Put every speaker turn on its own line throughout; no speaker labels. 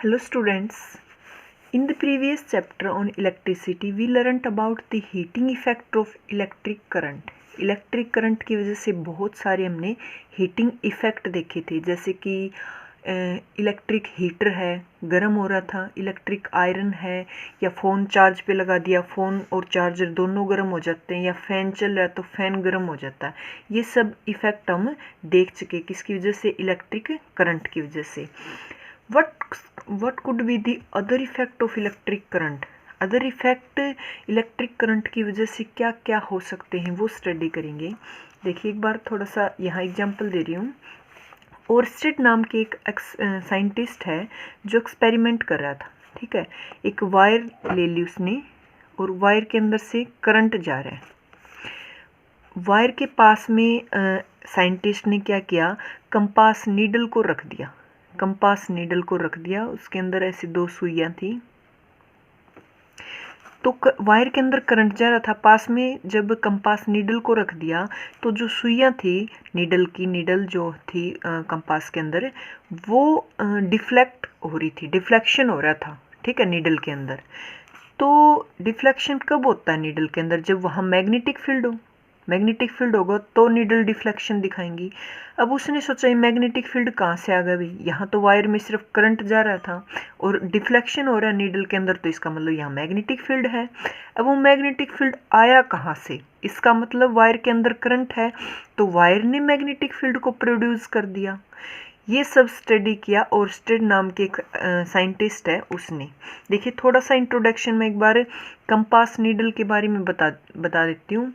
Hello students. In the previous chapter on electricity, we learnt about the heating effect of electric current. Electric current की वजह से बहुत सारे हमने heating effect देखे थे, जैसे कि इलेक्ट्रिक हीटर है, गर्म हो रहा था, इलेक्ट्रिक आयरन है, या फ़ोन चार्ज पे लगा दिया, फ़ोन और चार्जर दोनों गर्म हो जाते हैं, या फ़ैन चल रहा है तो फ़ैन गर्म हो जाता है। ये सब इफ़ेक्ट हम देख चुके, किसकी वजह से? इलेक्ट्रिक करंट की वजह से। What could be the other effect of electric current? Other effect electric current की वजह से क्या क्या हो सकते हैं वो स्टडी करेंगे। देखिए एक बार थोड़ा सा यहाँ एग्जांपल दे रही हूँ। ओरस्टेड नाम के एक साइंटिस्ट है जो एक्सपेरिमेंट कर रहा था। ठीक है, एक वायर ले ली उसने और वायर के अंदर से करंट जा रहा है। वायर के पास में साइंटिस्ट ने क्या किया, कंपास नीडल को रख दिया। कंपास नीडल को रख दिया, उसके अंदर ऐसी दो सुइयां थी, तो वायर के अंदर करंट जा रहा था। पास में जब कंपास नीडल को रख दिया तो जो सुइयां थी, नीडल जो थी कंपास के अंदर, वो डिफ्लेक्ट हो रही थी, डिफ्लेक्शन हो रहा था। ठीक है, नीडल के अंदर। तो डिफ्लेक्शन कब होता है नीडल के अंदर? जब वहाँ मैग्नेटिक फील्ड हो। मैग्नेटिक फील्ड होगा तो नीडल डिफ्लेक्शन दिखाएंगी। अब उसने सोचा ये मैग्नेटिक फील्ड कहाँ से आ गया भाई, यहाँ तो वायर में सिर्फ करंट जा रहा था और डिफ्लेक्शन हो रहा है नीडल के अंदर, तो इसका मतलब यहाँ मैग्नेटिक फील्ड है। अब वो मैग्नेटिक फील्ड आया कहाँ से? इसका मतलब वायर के अंदर करंट है, तो वायर ने मैग्नेटिक फील्ड को प्रोड्यूस कर दिया। ये सब स्टडी किया ओरस्टेड नाम के एक साइंटिस्ट है उसने। देखिए थोड़ा सा इंट्रोडक्शन में एक बार कंपास नीडल के बारे में बता देती हूँ।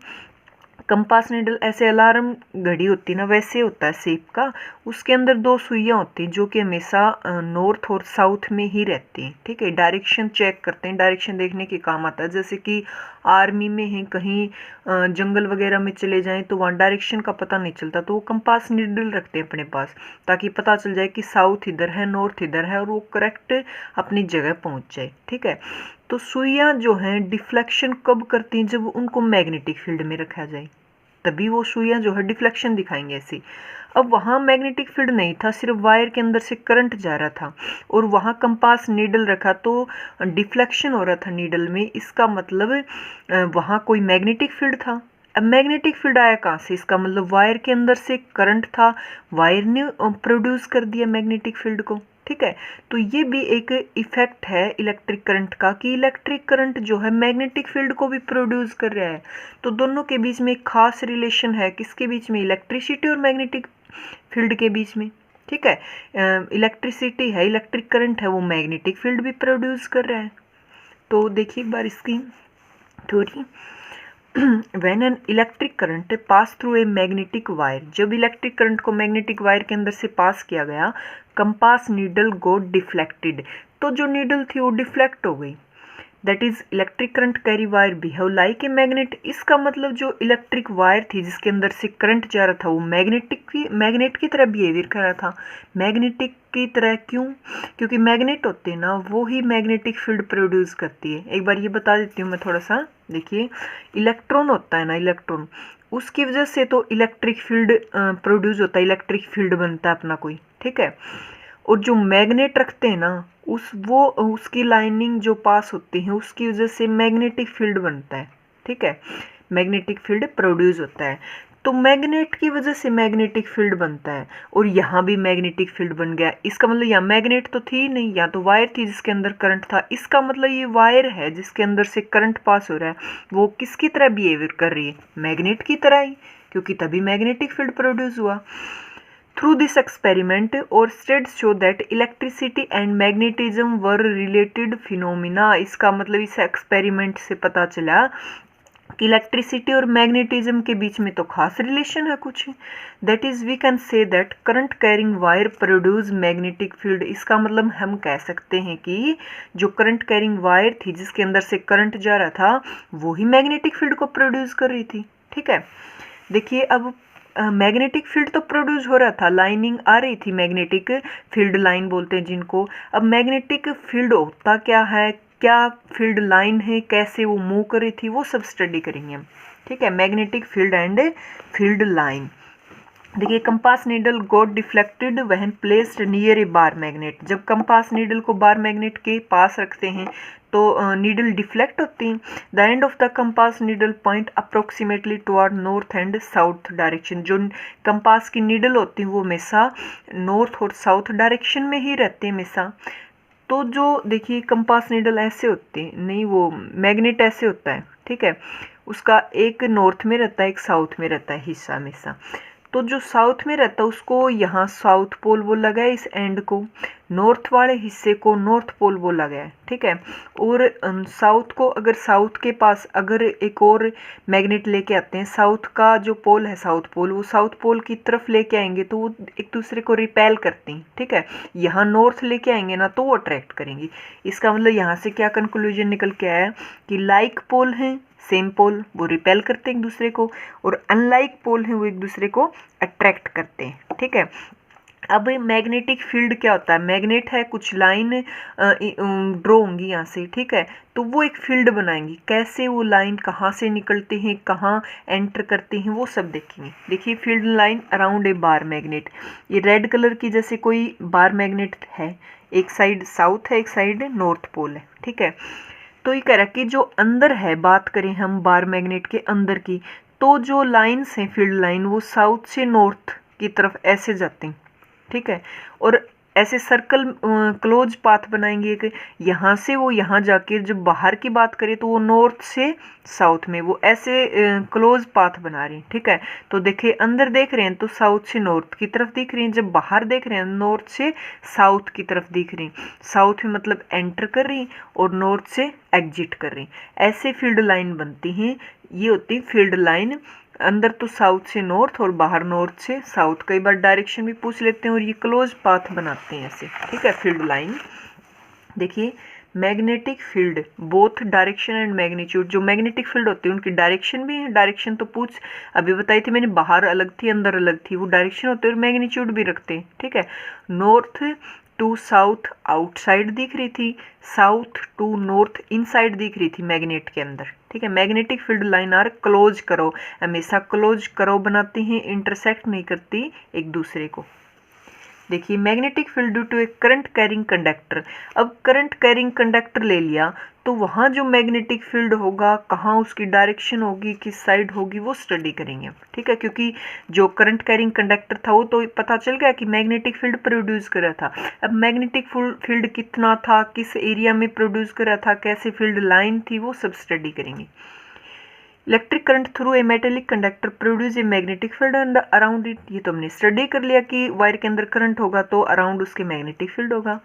कंपास नीडल ऐसे अलार्म घड़ी होती है ना, वैसे होता है शेप का। उसके अंदर दो सुइयां होती हैं जो कि हमेशा नॉर्थ और साउथ में ही रहती हैं। ठीक है, डायरेक्शन चेक करते हैं, डायरेक्शन देखने के काम आता है। जैसे कि आर्मी में हैं, कहीं जंगल वगैरह में चले जाएं तो वहाँ डायरेक्शन का पता नहीं चलता, तो वो कंपास नीडल रखते हैं अपने पास, ताकि पता चल जाए कि साउथ इधर है, नॉर्थ इधर है, और वो करेक्ट अपनी जगह पहुँच जाए। ठीक है, तो सुइयां जो हैं डिफ्लेक्शन कब करती हैं? जब उनको मैग्नेटिक फील्ड में रखा जाए, तभी वो सुइयां जो है डिफ्लेक्शन दिखाएंगे ऐसी। अब वहाँ मैग्नेटिक फील्ड नहीं था, सिर्फ वायर के अंदर से करंट जा रहा था और वहाँ कंपास नीडल रखा तो डिफ्लेक्शन हो रहा था नीडल में। इसका मतलब वहाँ कोई मैग्नेटिक फील्ड था। अब मैग्नेटिक फील्ड आया कहाँ से? इसका मतलब वायर के अंदर से करंट था, वायर ने प्रोड्यूस कर दिया मैग्नेटिक फील्ड को। ठीक है, तो ये भी एक इफेक्ट है इलेक्ट्रिक करंट का कि इलेक्ट्रिक करंट जो है मैग्नेटिक फील्ड को भी प्रोड्यूस कर रहा है। तो दोनों के बीच में एक खास रिलेशन है, किसके बीच में? इलेक्ट्रिसिटी और मैग्नेटिक फील्ड के बीच में। ठीक है, इलेक्ट्रिसिटी है, इलेक्ट्रिक करंट है, वो मैग्नेटिक फील्ड भी प्रोड्यूस कर रहा है। तो देखिए एक बार इसकी theory. When an electric current pass through a magnetic wire, जब इलेक्ट्रिक करंट को मैग्नेटिक वायर के अंदर से पास किया गया, कंपास नीडल गॉट डिफ्लेक्टेड, तो जो नीडल थी वो डिफ्लेक्ट हो गई। That is electric current carry wire behave like a magnet. इसका मतलब जो इलेक्ट्रिक वायर थी जिसके अंदर से करंट जा रहा था वो मैग्नेट की तरह बिहेवियर कर रहा था। मैग्नेटिक की तरह क्यों? क्योंकि मैग्नेट होते हैं ना, वो ही मैग्नेटिक फील्ड प्रोड्यूस करती है। एक बार ये बता देती हूँ मैं थोड़ा सा। देखिए इलेक्ट्रॉन होता है ना, इलेक्ट्रॉन, उसकी वजह से तो इलेक्ट्रिक फील्ड प्रोड्यूस होता है, इलेक्ट्रिक फील्ड बनता है अपना कोई। ठीक है, और जो मैग्नेट रखते हैं ना, उसकी लाइनिंग जो पास होती है उसकी वजह से मैग्नेटिक फील्ड बनता है। ठीक है, मैग्नेटिक फील्ड प्रोड्यूस होता है, तो मैग्नेट की वजह से मैग्नेटिक फील्ड बनता है। और यहाँ भी मैग्नेटिक फील्ड बन गया। इसका मतलब यहाँ मैग्नेट तो थी नहीं, यहाँ तो वायर थी जिसके अंदर करंट था। इसका मतलब ये वायर है जिसके अंदर से करंट पास हो रहा है, वो किसकी तरह बिहेवियर कर रही है? मैग्नेट की तरह ही, क्योंकि तभी मैग्नेटिक फील्ड प्रोड्यूस हुआ। Through this experiment, Oersted show that electricity and magnetism were related phenomena। इसका मतलब इस एक्सपेरिमेंट से पता चला कि इलेक्ट्रिसिटी और मैग्नेटिज्म के बीच में तो खास रिलेशन है कुछ। That is we can say that current carrying wire produce magnetic field. इसका मतलब हम कह सकते हैं कि जो करंट कैरिंग वायर थी जिसके अंदर से करंट जा रहा था वो ही मैग्नेटिक फील्ड को प्रोड्यूस कर रही थी। ठीक है, देखिए अब मैग्नेटिक फील्ड तो प्रोड्यूस हो रहा था, लाइनिंग आ रही थी, मैग्नेटिक फील्ड लाइन बोलते हैं जिनको। अब मैग्नेटिक फील्ड होता क्या है, क्या फील्ड लाइन है, कैसे वो मूव कर रही थी, वो सब स्टडी करेंगे हम। ठीक है, magnetic field and field line. देखिए compass needle got deflected when placed near a bar magnet. जब कंपास नीडल को बार मैग्नेट के पास रखते हैं तो नीडल डिफ्लेक्ट होती हैं। The end of the compass needle point approximately toward north and south direction. जो कंपास की नीडल होती है वो हमेशा नॉर्थ और साउथ डायरेक्शन में ही रहते हैं हमेशा। तो जो देखिए कंपास नीडल ऐसे होते हैं, नहीं वो मैग्नेट ऐसे होता है, ठीक है, उसका एक नॉर्थ में रहता है एक साउथ में रहता है हिस्सा हमेशा। तो जो साउथ में रहता है उसको यहाँ साउथ पोल बोला गया है, इस एंड को नॉर्थ वाले हिस्से को नॉर्थ पोल बोला गया है, ठीक है। और साउथ को अगर साउथ के पास अगर एक और मैग्नेट लेके आते हैं, साउथ का जो पोल है साउथ पोल, वो साउथ पोल की तरफ लेके आएंगे तो वो एक दूसरे को रिपेल करती हैं, ठीक है। यहाँ नॉर्थ लेके आएंगे ना तो वो अट्रैक्ट करेंगी। इसका मतलब यहाँ से क्या कंक्लूजन निकल के आया कि लाइक पोल हैं सेम पोल वो रिपेल करते हैं एक दूसरे को, और अनलाइक पोल हैं वो एक दूसरे को अट्रैक्ट करते हैं, ठीक है। अब मैग्नेटिक फील्ड क्या होता है, मैग्नेट है, कुछ लाइन ड्रॉ होंगी यहाँ से, ठीक है, तो वो एक फील्ड बनाएंगी। कैसे वो लाइन कहाँ से निकलते हैं कहाँ एंटर करते हैं वो सब देखेंगे। देखिए field line around a bar magnet, ये रेड कलर की जैसे कोई बार मैग्नेट है, एक साइड साउथ है एक साइड नॉर्थ पोल है, ठीक है। तो ये कह रहा है कि जो अंदर है, बात करें हम बार मैग्नेट के अंदर की, तो जो लाइन्स हैं फील्ड लाइन वो साउथ से नॉर्थ की तरफ ऐसे जाते हैं, ठीक है। और ऐसे सर्कल क्लोज पाथ बनाएंगे कि यहाँ से वो यहाँ जाके, जब बाहर की बात करें तो वो नॉर्थ से साउथ में वो ऐसे क्लोज पाथ बना रही हैं, ठीक है। तो देखिए अंदर देख रहे हैं तो साउथ से नॉर्थ की तरफ दिख रही हैं, जब बाहर देख रहे हैं नॉर्थ से साउथ की तरफ दिख रही हैं। साउथ में मतलब एंटर कर रही और नॉर्थ से एग्जिट कर रही, ऐसे फील्ड लाइन बनती हैं। ये होती है फील्ड लाइन, अंदर तो साउथ से नॉर्थ और बाहर नॉर्थ से साउथ। कई बार डायरेक्शन भी पूछ लेते हैं और ये क्लोज पाथ बनाते हैं ऐसे, ठीक है, फील्ड लाइन। देखिए magnetic field both direction and magnitude, जो मैग्नेटिक फील्ड होती है उनकी डायरेक्शन भी है, डायरेक्शन तो पूछ अभी बताई थी मैंने, बाहर अलग थी अंदर अलग थी, वो डायरेक्शन होते हैं और मैग्नीट्यूड भी रखते हैं, ठीक है। नॉर्थ टू साउथ आउटसाइड दिख रही थी, साउथ टू नॉर्थ इनसाइड दिख रही थी मैग्नेट के अंदर, ठीक है। Magnetic field line are close करो, हमेशा क्लोज करो बनाती हैं, इंटरसेक्ट नहीं करती एक दूसरे को। देखिए magnetic field due to a current carrying conductor. अब करंट कैरिंग कंडक्टर ले लिया तो वहाँ जो मैग्नेटिक फील्ड होगा, कहाँ उसकी डायरेक्शन होगी, किस साइड होगी, वो स्टडी करेंगे, ठीक है। क्योंकि जो करंट कैरिंग कंडक्टर था वो तो पता चल गया कि मैग्नेटिक फील्ड प्रोड्यूस कर रहा था। अब मैग्नेटिक फील्ड कितना था, किस एरिया में प्रोड्यूस कर रहा था, कैसे फील्ड लाइन थी, वो सब स्टडी करेंगे। Electric current through a metallic conductor produce a magnetic field and around it, ये तो हमने स्टडी कर लिया कि वायर के अंदर करंट होगा तो अराउंड उसके मैग्नेटिक फील्ड होगा।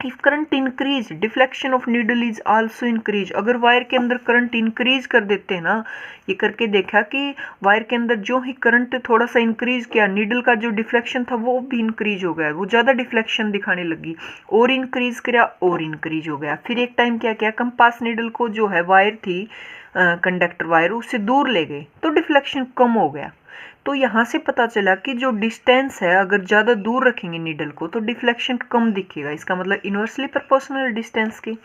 If current increase deflection of needle is also increase. अगर वायर के अंदर करंट इंक्रीज कर देते हैं ना, ये करके देखा कि वायर के अंदर जो ही करंट थोड़ा सा इंक्रीज किया, नीडल का जो डिफ्लेक्शन था वो भी इंक्रीज हो गया, वो ज़्यादा डिफ्लेक्शन दिखाने लगी, और इंक्रीज किया और इंक्रीज हो गया। फिर एक टाइम क्या किया, कंपास नीडल को जो है वायर थी कंडक्टर वायर, उससे दूर ले गए तो डिफ्लेक्शन कम हो गया। तो यहाँ से पता चला कि जो डिस्टेंस है अगर ज़्यादा दूर रखेंगे नीडल को तो डिफ्लेक्शन कम दिखेगा, इसका मतलब इनवर्सली प्रोपोर्शनल डिस्टेंस की।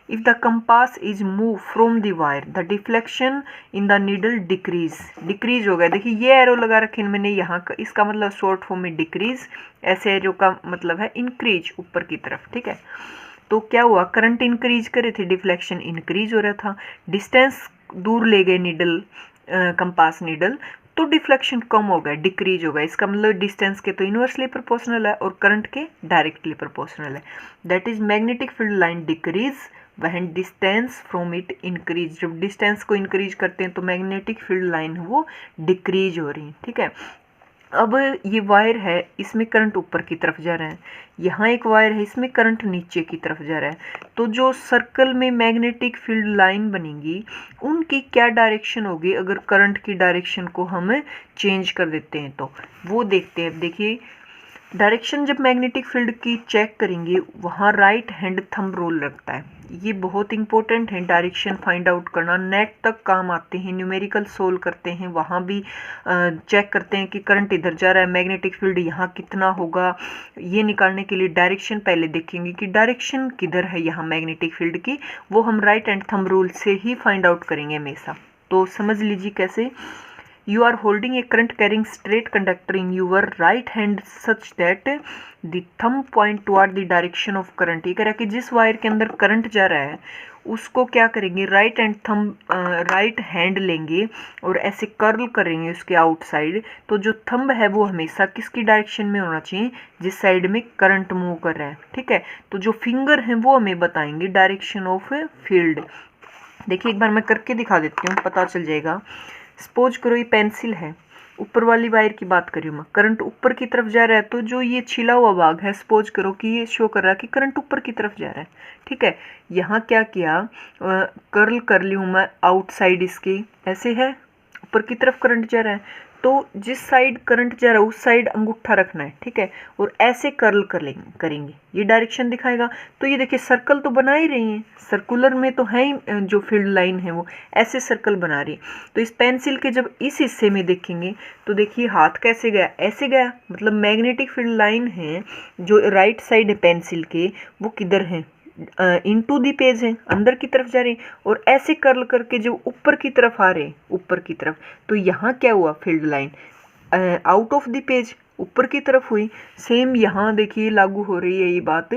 If the compass is move from the wire the deflection in the needle decrease हो गया। देखिए ये एरो लगा रखे मैंने यहाँ का, इसका मतलब शॉर्ट फॉर्म में डिक्रीज, ऐसे एरो का मतलब है इंक्रीज ऊपर की तरफ, ठीक है। तो क्या हुआ, करंट इंक्रीज करे थे, डिफ्लेक्शन इंक्रीज हो रहा था, डिस्टेंस दूर ले गए नीडल कंपास नीडल तो डिफ्लेक्शन कम हो गया, डिक्रीज हो गया। इसका मतलब डिस्टेंस के तो इनवर्सली प्रोपोर्शनल है और करंट के डायरेक्टली प्रोपोर्शनल है। That is magnetic field line decrease when distance from it increase. जब डिस्टेंस को इंक्रीज करते हैं तो मैग्नेटिक फील्ड लाइन वो डिक्रीज हो रही है, ठीक है। अब ये वायर है, इसमें करंट ऊपर की तरफ जा रहा है, यहाँ एक वायर है इसमें करंट नीचे की तरफ जा रहा है। तो जो सर्कल में मैग्नेटिक फील्ड लाइन बनेगी उनकी क्या डायरेक्शन होगी अगर करंट की डायरेक्शन को हम चेंज कर देते हैं, तो वो देखते हैं। देखिए डायरेक्शन जब मैग्नेटिक फील्ड की चेक करेंगे वहाँ राइट हैंड थंब रूल लगता है, ये बहुत इंपॉर्टेंट है डायरेक्शन फाइंड आउट करना, नेट तक काम आते हैं, न्यूमेरिकल सोल्व करते हैं, वहाँ भी चेक करते हैं कि करंट इधर जा रहा है, मैग्नेटिक फील्ड यहाँ कितना होगा, ये निकालने के लिए डायरेक्शन पहले देखेंगे कि डायरेक्शन किधर है यहाँ मैग्नेटिक फील्ड की, वो हम राइट हैंड थंब रूल से ही फाइंड आउट करेंगे हमेशा। तो समझ लीजिए कैसे you are holding a current carrying straight conductor in your right hand such that the thumb point toward the direction of current. ये कह रहा है कि जिस वायर के अंदर करंट जा रहा है उसको क्या करेंगे, राइट हैंड लेंगे और ऐसे कर्ल करेंगे उसके आउटसाइड। तो जो थंब है वो हमेशा किसकी डायरेक्शन में होना चाहिए, जिस साइड में करंट मूव कर रहा है। ठीक है, तो जो फिंगर हैं वो हमें बताएंगे डायरेक्शन ऑफ फील्ड। देखिए एक बार मैं करके दिखा देती हूँ, पता चल जाएगा। सपोज करो ये पेंसिल है, ऊपर वाली वायर की बात करी हूँ मैं, करंट ऊपर की तरफ जा रहा है, तो जो ये छिला हुआ भाग है सपोज करो कि ये शो कर रहा है कि करंट ऊपर की तरफ जा रहा है। ठीक है, यहाँ क्या किया, कर्ल कर ली हूँ मैं आउटसाइड इसके, ऐसे है ऊपर की तरफ करंट जा रहा है, तो जिस साइड करंट जा रहा है उस साइड अंगूठा रखना है। ठीक है, और ऐसे कर्ल करेंगे, ये डायरेक्शन दिखाएगा। तो ये देखिए सर्कल तो बना ही रही है, सर्कुलर में तो है ही, जो फील्ड लाइन है वो ऐसे सर्कल बना रही है। तो इस पेंसिल के जब इस हिस्से में देखेंगे तो देखिए हाथ कैसे गया, ऐसे गया, मतलब मैग्नेटिक फील्ड लाइन है जो राइट साइड है पेंसिल के, वो किधर है, इनटू दी पेज है, अंदर की तरफ जा रहे हैं। और ऐसे कर्ल करके जो ऊपर की तरफ आ रहे हैं, ऊपर की तरफ, तो यहाँ क्या हुआ, field line out of the page ऊपर की तरफ हुई। सेम यहाँ देखिए लागू हो रही है ये बात।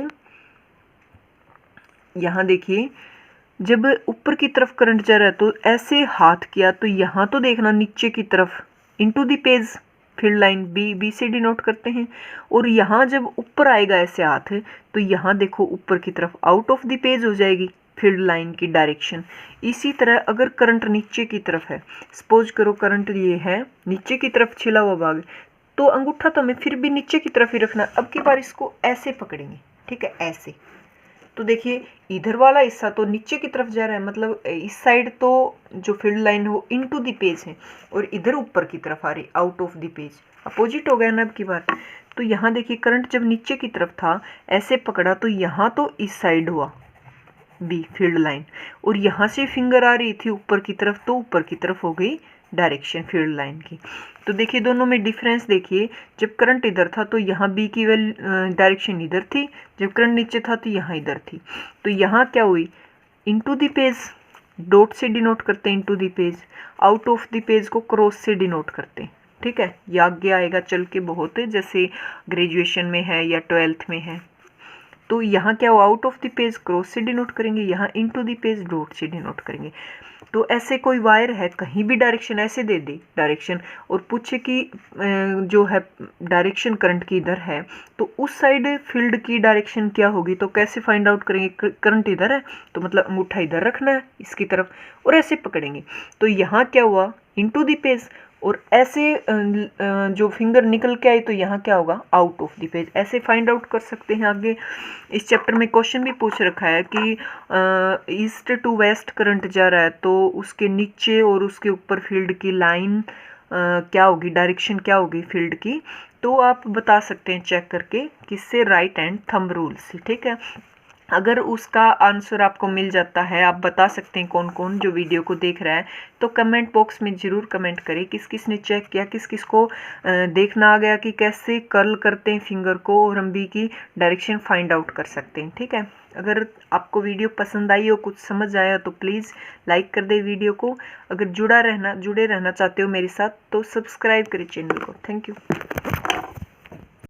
यहाँ देखिए जब ऊपर की तरफ करंट जा रहा है तो ऐसे हाथ किया, तो यहाँ तो देखना नीचे की तरफ into the page field line B से डिनोट करते हैं। और यहाँ जब ऊपर आएगा ऐसे हाथ, तो यहाँ देखो ऊपर की तरफ आउट ऑफ द पेज हो जाएगी फील्ड लाइन की डायरेक्शन। इसी तरह अगर करंट नीचे की तरफ है, सपोज करो करंट ये है नीचे की तरफ छिला हुआ भाग, तो अंगूठा तो हमें फिर भी नीचे की तरफ ही रखना। अब की बार इसको ऐसे पकड़ेंगे, ठीक है, ऐसे। तो देखिए इधर वाला हिस्सा तो नीचे की तरफ जा रहा है, मतलब इस साइड तो जो फील्ड लाइन है वो इनटू द पेज है, और इधर ऊपर की तरफ आ रही out of the page, opposite हो गया ना अब की बार। तो यहाँ देखिए करंट जब नीचे की तरफ था ऐसे पकड़ा, तो यहाँ तो इस साइड हुआ बी फील्ड लाइन, और यहाँ से फिंगर आ रही थी ऊपर की तरफ, तो ऊपर की तरफ हो गई डायरेक्शन फील्ड लाइन की। तो देखिए दोनों में डिफरेंस देखिए, जब करंट इधर था तो यहाँ बी की डायरेक्शन इधर थी, जब करंट नीचे था तो यहाँ इधर थी। तो यहाँ क्या हुई, इनटू द पेज डॉट से डिनोट करते हैं, into the page, out of the page को क्रॉस से डिनोट करते हैं। ठीक है, ये आगे आएगा चल के बहुत, जैसे ग्रेजुएशन में है या 12th में है। तो यहाँ क्या हो, out of the page cross से डिनोट करेंगे, यहाँ इनटू द पेज डॉट से डिनोट करेंगे। तो ऐसे कोई वायर है, कहीं भी डायरेक्शन ऐसे दे दे डायरेक्शन, और पूछे कि जो है डायरेक्शन करंट की इधर है, तो उस साइड फील्ड की डायरेक्शन क्या होगी, तो कैसे फाइंड आउट करेंगे, करंट इधर है तो मतलब अंगूठा इधर रखना है इसकी तरफ, और ऐसे पकड़ेंगे। तो यहाँ क्या हुआ, इनटू द पेज, और ऐसे जो फिंगर निकल के आई तो यहाँ क्या होगा, आउट ऑफ द पेज। ऐसे फाइंड आउट कर सकते हैं। आगे इस चैप्टर में क्वेश्चन भी पूछ रखा है कि ईस्ट टू वेस्ट करंट जा रहा है, तो उसके नीचे और उसके ऊपर फील्ड की लाइन क्या होगी, डायरेक्शन क्या होगी फील्ड की। तो आप बता सकते हैं चेक करके, किससे, राइट एंड थंब रूल से। ठीक है, अगर उसका आंसर आपको मिल जाता है, आप बता सकते हैं कौन कौन जो वीडियो को देख रहा है, तो कमेंट बॉक्स में ज़रूर कमेंट करें किस किस ने चेक किया, किस किस को देखना आ गया कि कैसे कर्ल करते हैं फिंगर को, और हम बी की डायरेक्शन फाइंड आउट कर सकते हैं। ठीक है, अगर आपको वीडियो पसंद आई हो, कुछ समझ आया, तो प्लीज़ लाइक कर दे वीडियो को। अगर जुड़े रहना चाहते हो मेरे साथ तो सब्सक्राइब करें चैनल को। Thank you.